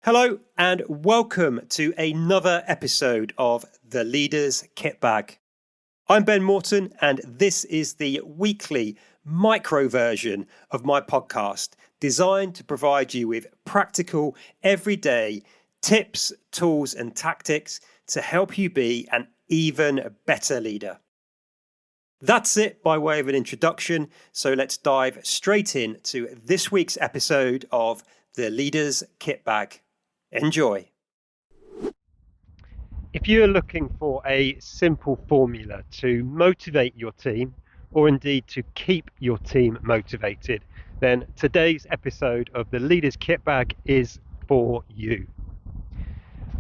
Hello and welcome to another episode of The Leader's Kit Bag. I'm Ben Morton and this is the weekly micro version of my podcast designed to provide you with practical, everyday tips, tools and tactics to help you be an even better leader. That's it by way of an introduction, so let's dive straight into this week's episode of The Leader's Kit Bag. Enjoy. If you're looking for a simple formula to motivate your team, or indeed to keep your team motivated, then today's episode of the Leader's Kit Bag is for you.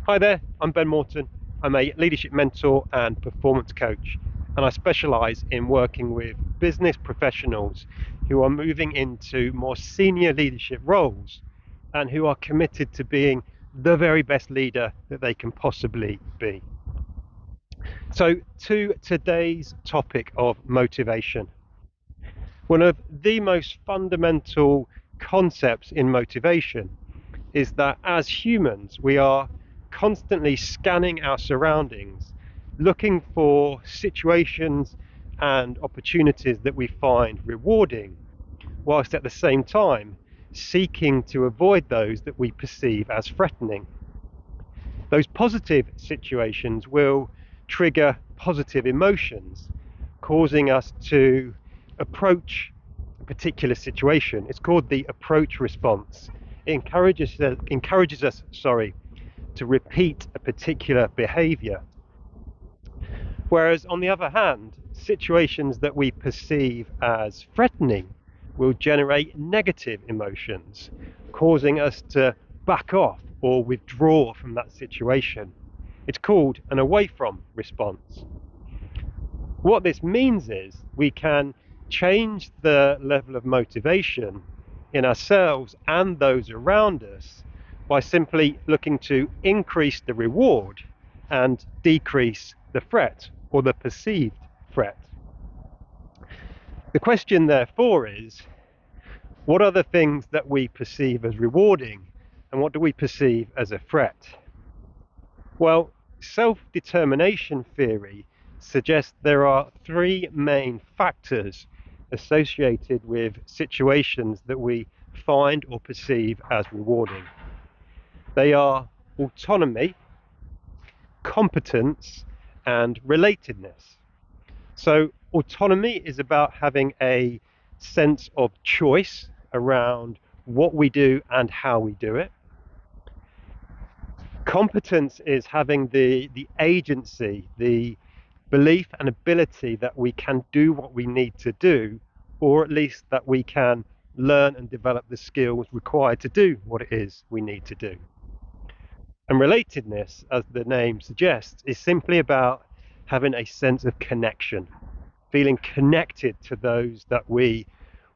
Hi there, I'm Ben Morton. I'm a leadership mentor and performance coach, and I specialise in working with business professionals who are moving into more senior leadership roles and who are committed to being the very best leader that they can possibly be. So to today's topic of motivation. One of the most fundamental concepts in motivation is that as humans, we are constantly scanning our surroundings, looking for situations and opportunities that we find rewarding, whilst at the same time seeking to avoid those that we perceive as threatening. Those positive situations will trigger positive emotions, causing us to approach a particular situation. It's called the approach response. It encourages us to repeat a particular behavior. Whereas on the other hand, situations that we perceive as threatening will generate negative emotions, causing us to back off or withdraw from that situation. It's called an away from response. What this means is we can change the level of motivation in ourselves and those around us by simply looking to increase the reward and decrease the threat or the perceived threat. The question therefore is, what are the things that we perceive as rewarding and what do we perceive as a threat? Well, self-determination theory suggests there are three main factors associated with situations that we find or perceive as rewarding. They are autonomy, competence, and relatedness. So autonomy is about having a sense of choice around what we do and how we do it. Competence is having the agency, the belief and ability that we can do what we need to do, or at least that we can learn and develop the skills required to do what it is we need to do. And relatedness, as the name suggests, is simply about having a sense of connection, feeling connected to those that we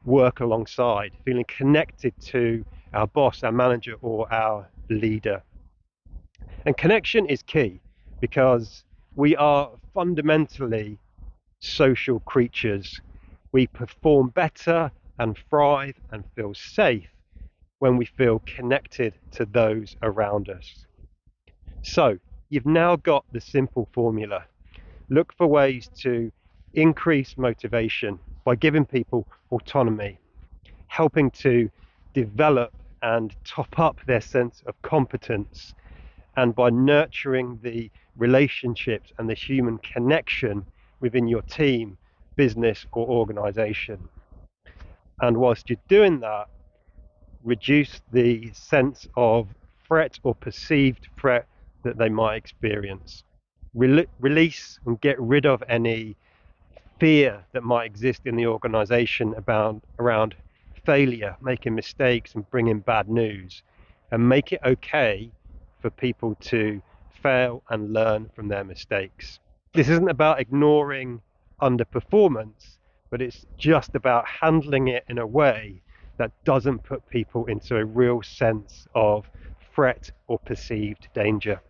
work alongside, feeling connected to our boss, our manager, or our leader. And connection is key because we are fundamentally social creatures. We perform better and thrive and feel safe when we feel connected to those around us. So you've now got the simple formula. Look for ways to increase motivation by giving people autonomy, helping to develop and top up their sense of competence, and by nurturing the relationships and the human connection within your team, business, or organization. And whilst you're doing that, reduce the sense of threat or perceived threat that they might experience. Release and get rid of any fear that might exist in the organization around failure, making mistakes and bringing bad news, and make it okay for people to fail and learn from their mistakes. This isn't about ignoring underperformance, but it's just about handling it in a way that doesn't put people into a real sense of threat or perceived danger.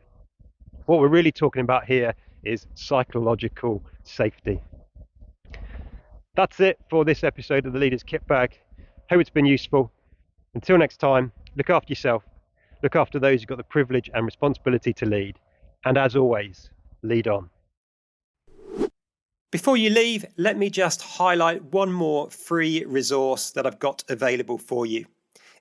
What we're really talking about here is psychological safety. That's it for this episode of the Leader's Kit Bag. Hope it's been useful. Until next time, look after yourself Look after those who've got the privilege and responsibility to lead. And as always, lead on. Before you leave, let me just highlight one more free resource that I've got available for you.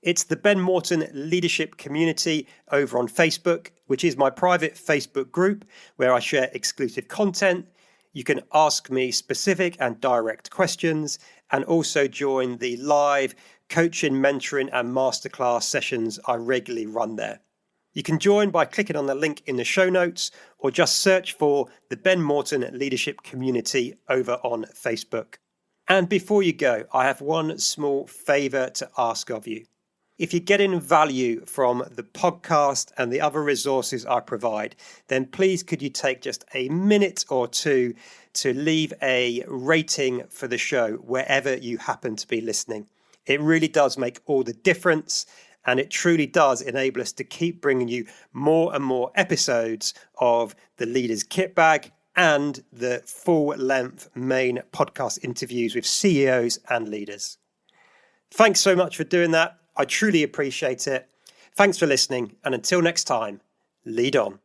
It's the Ben Morton Leadership Community over on Facebook, which is my private Facebook group where I share exclusive content. You can ask me specific and direct questions and also join the live coaching, mentoring and masterclass sessions I regularly run there. You can join by clicking on the link in the show notes or just search for the Ben Morton Leadership Community over on Facebook. And before you go, I have one small favour to ask of you. If you're getting value from the podcast and the other resources I provide, then please could you take just a minute or two to leave a rating for the show wherever you happen to be listening. It really does make all the difference. And it truly does enable us to keep bringing you more and more episodes of the Leaders Kit Bag and the full-length main podcast interviews with CEOs and leaders. Thanks so much for doing that. I truly appreciate it. Thanks for listening. And until next time, lead on.